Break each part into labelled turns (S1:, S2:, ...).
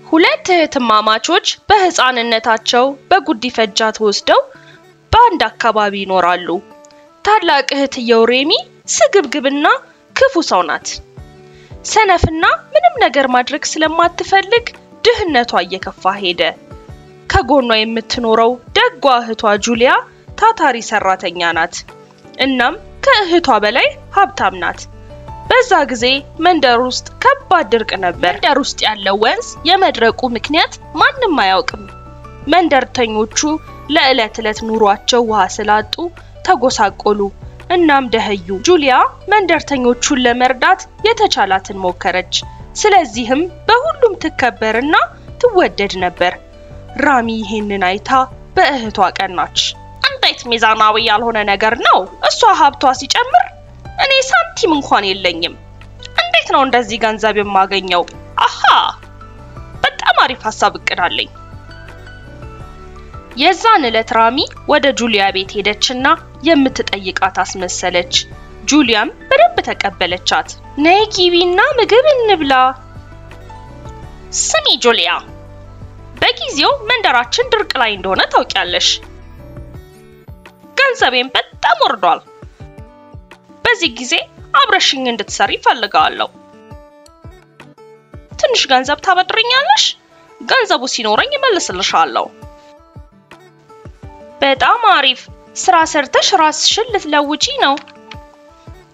S1: ሁለት እህትማማቾች በህፃንነታቸው በጉዲፈቻ ተወስደው በአንድ አካባቢ ይኖራሉ። ታላቅ እህትየው ሬሚ ስግብግብና ክፉ ሰው ናት። ሰነፍና ምንም ነገር ማድረግ ስለማትፈልግ ድህነቷ እየከፋ ሄደ። ከጎኗ የምትኖረው ደጓ እህቷ ጁሊያ ታታሪ ሰራተኛ ናት። እናም ከእህቷ በላይ ሀብታም ናት። በዛ ጊዜ መንደር ውስጥ ከባድ ድርቅ ነበር። መንደር ውስጥ ያለው ወንዝ የመድረቁ ምክንያት ማንንም አያውቅም። መንደርተኞቹ ለዕለት ዕለት ኑሯቸው ውሃ ስላጡ ተጎሳቆሉ እናም ደህዩ። ጁሊያ መንደርተኞቹን ለመርዳት የተቻላትን ሞከረች። ስለዚህም በሁሉም ትከበርና ትወደድ ነበር። ራሚ ይሄንን አይታ በእህቷ ቀናች። እንዴት ሚዛናዊ ያልሆነ ነገር ነው! እሷ ሀብቷ ሲጨምር እኔ ሳንቲም እንኳን የለኝም። እንዴት ነው እንደዚህ ገንዘብ የማገኘው? አሃ በጣም አሪፍ ሐሳብ እቅዳለኝ። የዛን ዕለት ራሚ ወደ ጁሊያ ቤት ሄደችና የምትጠይቃት አስመሰለች። ጁሊያም በደንብ ተቀበለቻት። ነይ ግቢና ምግብ እንብላ። ስሚ ጁሊያ፣ በጊዜው መንደራችን ድርቅ ላይ እንደሆነ ታውቂያለሽ። ገንዘቤም በጣም ወርዷል። በዚህ ጊዜ አብረሽኝ እንድትሰሪ ፈልጋለሁ። ትንሽ ገንዘብ ታበድርኛለሽ? ገንዘቡ ሲኖረኝ እመልስልሻለሁ። በጣም አሪፍ። ስራ ሰርተሽ ራስሽን ልትለውጪ ነው።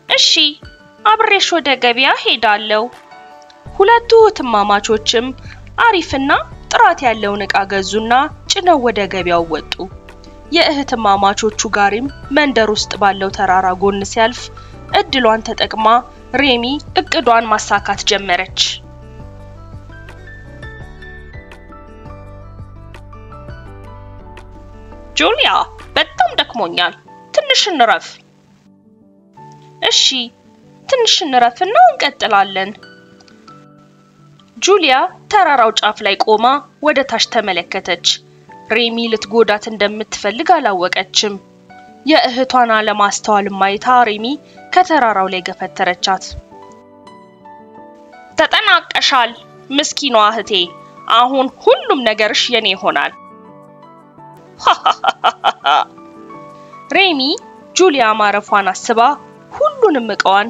S1: እሺ፣ አብሬሽ ወደ ገበያ ሄዳለሁ። ሁለቱ እህትማማቾችም አሪፍና ጥራት ያለውን ዕቃ ገዙና ጭነው ወደ ገበያው ወጡ። የእህትማማቾቹ ጋሪም መንደር ውስጥ ባለው ተራራ ጎን ሲያልፍ እድሏን ተጠቅማ ሬሚ እቅዷን ማሳካት ጀመረች። ጁሊያ፣ በጣም ደክሞኛል፣ ትንሽ እንረፍ። እሺ፣ ትንሽ እንረፍና እንቀጥላለን። ጁሊያ ተራራው ጫፍ ላይ ቆማ ወደ ታች ተመለከተች። ሬሚ ልትጎዳት እንደምትፈልግ አላወቀችም። የእህቷን አለማስተዋል ማይታ ሬሚ ከተራራው ላይ ገፈተረቻት። ተጠናቀሻል ምስኪኗ እህቴ፣ አሁን ሁሉም ነገርሽ የኔ ይሆናል። ሬሚ ጁሊያ ማረፏን አስባ ሁሉንም ዕቃዋን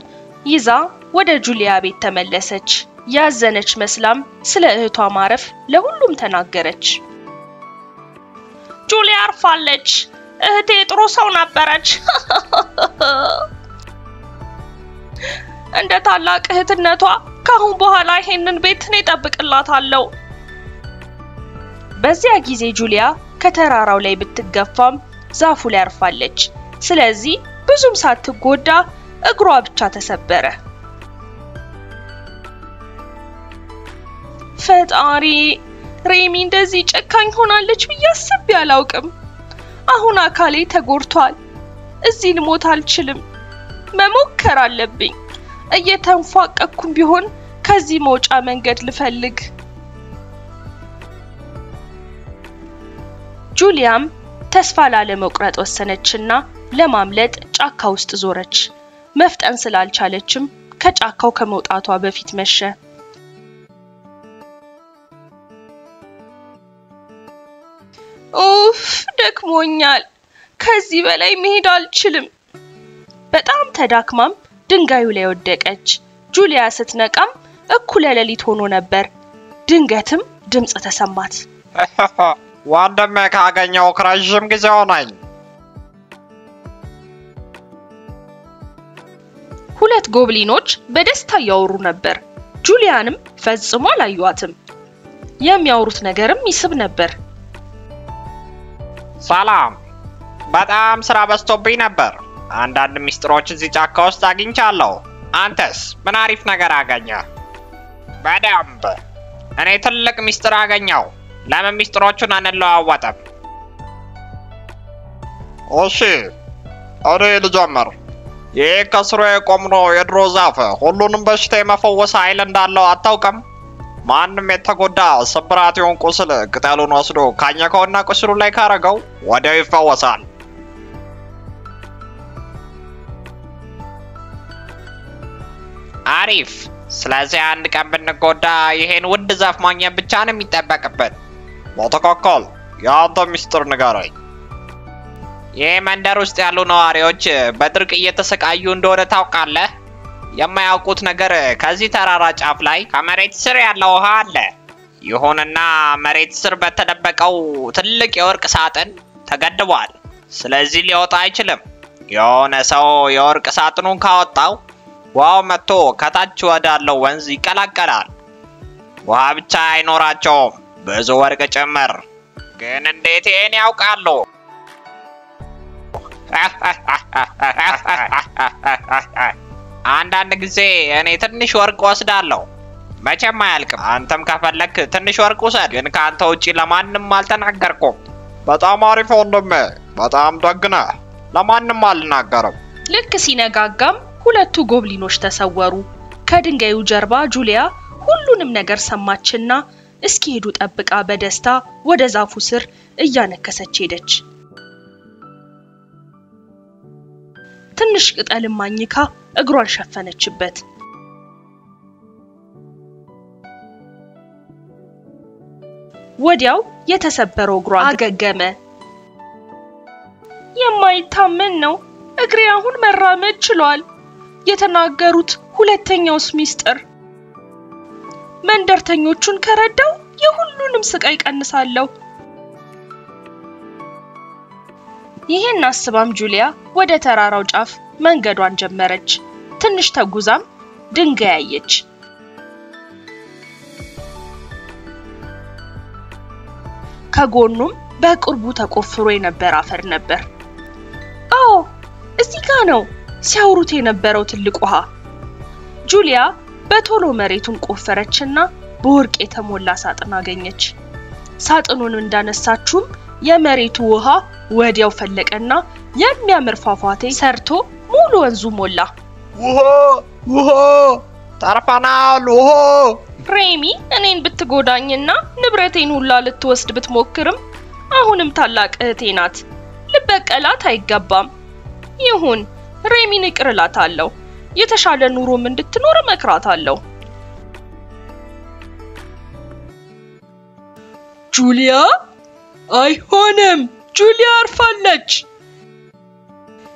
S1: ይዛ ወደ ጁሊያ ቤት ተመለሰች። ያዘነች መስላም ስለ እህቷ ማረፍ ለሁሉም ተናገረች። ጁሊያ አርፋለች። እህቴ ጥሩ ሰው ነበረች። እንደ ታላቅ እህትነቷ ካሁን በኋላ ይሄንን ቤት እኔ እጠብቅላታለሁ። በዚያ ጊዜ ጁሊያ ከተራራው ላይ ብትገፋም ዛፉ ላይ አርፋለች። ስለዚህ ብዙም ሳትጎዳ እግሯ ብቻ ተሰበረ። ፈጣሪ፣ ሬሚ እንደዚህ ጨካኝ ሆናለች ብዬ አስቤ አላውቅም። አሁን አካሌ ተጎድቷል። እዚህ ልሞት አልችልም። መሞከር አለብኝ። እየተንፏቀቅኩም ቢሆን ከዚህ መውጫ መንገድ ልፈልግ። ጁሊያም ተስፋ ላለመቁረጥ ወሰነችና ለማምለጥ ጫካ ውስጥ ዞረች። መፍጠን ስላልቻለችም ከጫካው ከመውጣቷ በፊት መሸ። ኡፍ ደክሞኛል። ከዚህ በላይ መሄድ አልችልም። በጣም ተዳክማም ድንጋዩ ላይ ወደቀች። ጁሊያ ስትነቃም እኩለ ሌሊት ሆኖ ነበር። ድንገትም ድምጽ ተሰማት።
S2: ወንድሜ ካገኘው ረጅም ጊዜ ሆነኝ።
S1: ሁለት ጎብሊኖች በደስታ ያወሩ ነበር። ጁሊያንም ፈጽሞ አላዩአትም። የሚያወሩት ነገርም ይስብ ነበር።
S2: ሰላም፣ በጣም ስራ በዝቶብኝ ነበር። አንዳንድ ሚስጥሮች እዚህ ጫካ ውስጥ አግኝቻለሁ። አንተስ ምን አሪፍ ነገር አገኘ? በደንብ። እኔ ትልቅ ሚስጥር አገኘው። ለምን ሚስጥሮቹን አንለዋወጥም?
S3: እሺ፣ እኔ ልጀምር።
S2: ይህ ከስሩ የቆምነው የድሮ ዛፍ ሁሉንም በሽታ የመፈወስ ኃይል እንዳለው አታውቅም? ማንም የተጎዳ ስብራት የሆነ ቁስል ቅጠሉን ወስዶ ካኘከውና ቁስሉ ላይ ካረገው ወዲያው ይፈወሳል። አሪፍ። ስለዚህ አንድ ቀን ብንጎዳ ይሄን ውድ ዛፍ ማግኘት ብቻ ነው የሚጠበቅብን። በትክክል። የአንተ ሚስጥር ንገረኝ። ይህ መንደር ውስጥ ያሉ ነዋሪዎች በድርቅ እየተሰቃዩ እንደሆነ ታውቃለህ? የማያውቁት ነገር ከዚህ ተራራ ጫፍ ላይ ከመሬት ስር ያለው ውሃ አለ። ይሁንና መሬት ስር በተደበቀው ትልቅ የወርቅ ሳጥን ተገድቧል። ስለዚህ ሊወጣ አይችልም። የሆነ ሰው የወርቅ ሳጥኑን ካወጣው ውሃው መጥቶ ከታች ወዳለው ወንዝ ይቀላቀላል። ውሃ ብቻ አይኖራቸውም፣ ብዙ ወርቅ ጭምር። ግን እንዴት ይሄን ያውቃሉ? አንዳንድ ጊዜ እኔ ትንሽ ወርቅ ወስዳለሁ። መቼም አያልቅም። አንተም ከፈለክ ትንሽ ወርቅ ውሰድ፣ ግን ከአንተ ውጪ ለማንም አልተናገርኩም። በጣም አሪፍ ወንድሜ፣ በጣም ደግ ነህ። ለማንም አልናገርም።
S1: ልክ ሲነጋጋም ሁለቱ ጎብሊኖች ተሰወሩ። ከድንጋዩ ጀርባ ጁሊያ ሁሉንም ነገር ሰማችና እስኪሄዱ ጠብቃ በደስታ ወደ ዛፉ ስር እያነከሰች ሄደች። ትንሽ ቅጠልም ማኝካ እግሯን ሸፈነችበት። ወዲያው የተሰበረው እግሯ አገገመ። የማይታመን ነው። እግሬ አሁን መራመድ ችሏል። የተናገሩት ሁለተኛውስ ሚስጥር። መንደርተኞቹን ከረዳው የሁሉንም ስቃይ ቀንሳለሁ። ይሄን አስባም ጁሊያ ወደ ተራራው ጫፍ መንገዷን ጀመረች። ትንሽ ተጉዛም ድንጋይ አየች። ከጎኑም በቅርቡ ተቆፍሮ የነበረ አፈር ነበር። አዎ እዚህ ጋር ነው ሲያወሩት የነበረው ትልቅ ውሃ። ጁሊያ በቶሎ መሬቱን ቆፈረችና በወርቅ የተሞላ ሳጥን አገኘች። ሳጥኑን እንዳነሳችም የመሬቱ ውሃ ወዲያው ፈለቀና የሚያምር ፏፏቴ ሰርቶ ሙሉ ወንዙ ሞላ።
S2: ውሃ ተርፈናል። ውሃ
S1: ሬሚ እኔን ብትጎዳኝና ንብረቴን ሁላ ልትወስድ ብትሞክርም አሁንም ታላቅ እህቴ ናት። ልበቀላት አይገባም። ይሁን ሬሚን እቅርላታለሁ። የተሻለ ኑሮም እንድትኖር መክራታለሁ። ጁሊያ አይሆንም። ጁሊያ አርፋለች።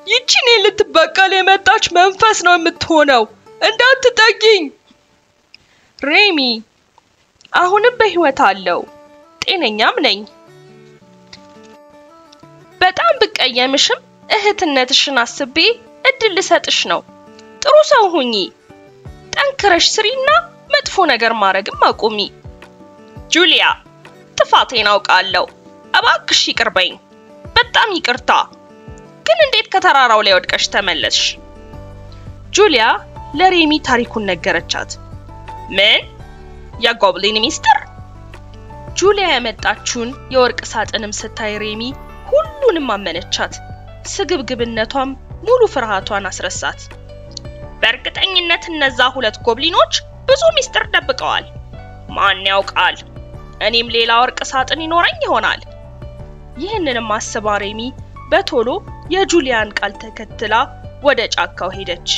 S1: ይቺን ልትበቀል የመጣች መንፈስ ነው የምትሆነው። እንዳትጠጊኝ። ሬሚ አሁንም በህይወት አለው። ጤነኛም ነኝ። በጣም ብቀየምሽም እህትነትሽን አስቤ እድል ልሰጥሽ ነው። ጥሩ ሰው ሁኚ። ጠንክረሽ ስሪና መጥፎ ነገር ማድረግም አቁሚ። ጁሊያ ጥፋቴን አውቃለሁ። እባክሽ ይቅርበኝ። በጣም ይቅርታ። ግን እንዴት ከተራራው ላይ ወድቀሽ ተመለስሽ? ጁሊያ ለሬሚ ታሪኩን ነገረቻት። ምን? የጎብሊን ሚስጥር? ጁሊያ ያመጣችውን የወርቅ ሳጥንም ስታይ ሬሚ ሁሉንም አመነቻት። ስግብግብነቷም ሙሉ ፍርሃቷን አስረሳት። በእርግጠኝነት እነዛ ሁለት ጎብሊኖች ብዙ ሚስጥር ደብቀዋል። ማን ያውቃል? እኔም ሌላ ወርቅ ሳጥን ይኖረኝ ይሆናል። ይህንንም አስባ ሬሚ በቶሎ የጁሊያን ቃል ተከትላ ወደ ጫካው ሄደች።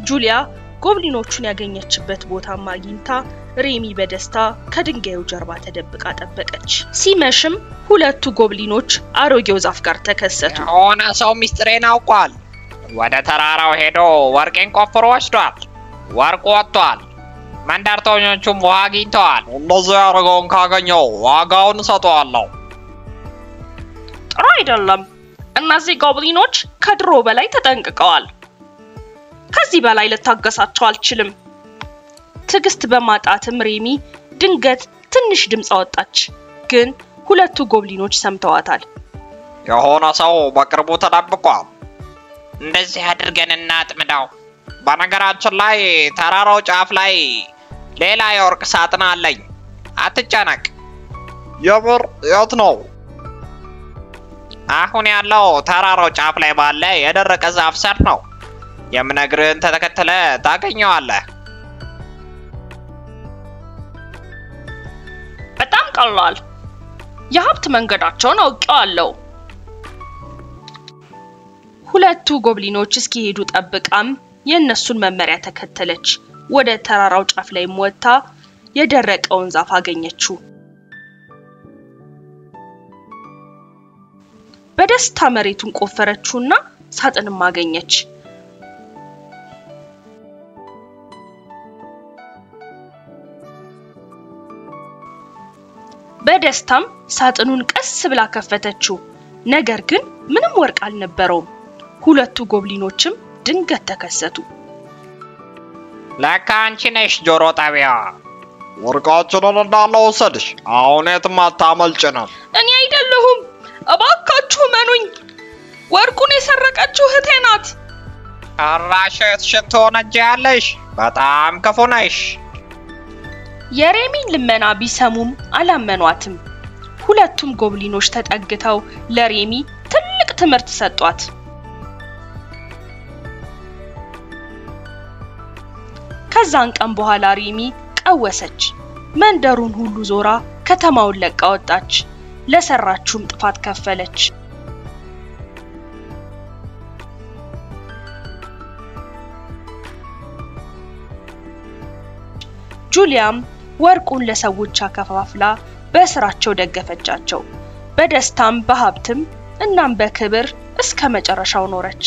S1: ጁሊያ ጎብሊኖቹን ያገኘችበት ቦታ ማግኝታ ሬሚ በደስታ ከድንጋዩ ጀርባ ተደብቃ ጠበቀች። ሲመሽም ሁለቱ ጎብሊኖች አሮጌው ዛፍ ጋር ተከሰቱ።
S2: የሆነ ሰው ሚስጥሬን አውቋል። ወደ ተራራው ሄዶ ወርቄን ቆፍሮ ወስዷል። ወርቁ ወጥቷል። መንደርተኞቹም ውሃ አግኝተዋል። እንደዚህ ያደረገውን ካገኘው ዋጋውን እሰጠዋለሁ።
S1: ጥሩ አይደለም። እነዚህ ጎብሊኖች ከድሮ በላይ ተጠንቅቀዋል። ከዚህ በላይ ልታገሳቸው አልችልም። ትግስት በማጣትም ሬሚ ድንገት ትንሽ ድምጽ አወጣች። ግን ሁለቱ ጎብሊኖች ሰምተዋታል።
S2: የሆነ ሰው በቅርቡ ተደብቋል። እንደዚህ አድርገን እናጥምደው። በነገራችን ላይ ተራራው ጫፍ ላይ ሌላ የወርቅ ሳጥን አለኝ። አትጨነቅ። የምር? የት ነው? አሁን ያለው ተራራው ጫፍ ላይ ባለ የደረቀ ዛፍ ስር ነው። የምነግርህን ተከተለ ታገኘዋለህ።
S1: በጣም ቀላል። የሀብት መንገዳቸውን አውቀዋለሁ። ሁለቱ ጎብሊኖች እስኪሄዱ ጠብቃም የእነሱን መመሪያ ተከተለች። ወደ ተራራው ጫፍ ላይ ወጥታ የደረቀውን ዛፍ አገኘችው። በደስታ መሬቱን ቆፈረችውና ሳጥንም አገኘች። በደስታም ሳጥኑን ቀስ ብላ ከፈተችው። ነገር ግን ምንም ወርቅ አልነበረውም። ሁለቱ ጎብሊኖችም ድንገት ተከሰቱ።
S2: ለካ አንቺ ነሽ ጆሮ ጣቢያ።
S3: ወርቃችንን እንዳለ ወሰድሽ። አሁን የትም አታመልጭንም።
S1: እኔ አይደለሁም፣ እባካችሁ መኑኝ። ወርቁን የሰረቀችው እህቴ ናት።
S2: ጭራሽ እህትሽን ትወነጅያለሽ። በጣም ክፉ ነሽ።
S1: የሬሚን ልመና ቢሰሙም አላመኗትም። ሁለቱም ጎብሊኖች ተጠግተው ለሬሚ ትልቅ ትምህርት ሰጧት። ከዛን ቀን በኋላ ሬሚ ቀወሰች። መንደሩን ሁሉ ዞራ ከተማውን ለቃ ወጣች። ለሰራችውም ጥፋት ከፈለች። ጁሊያም ወርቁን ለሰዎች አከፋፍላ በስራቸው ደገፈቻቸው። በደስታም በሀብትም እናም በክብር እስከ መጨረሻው ኖረች።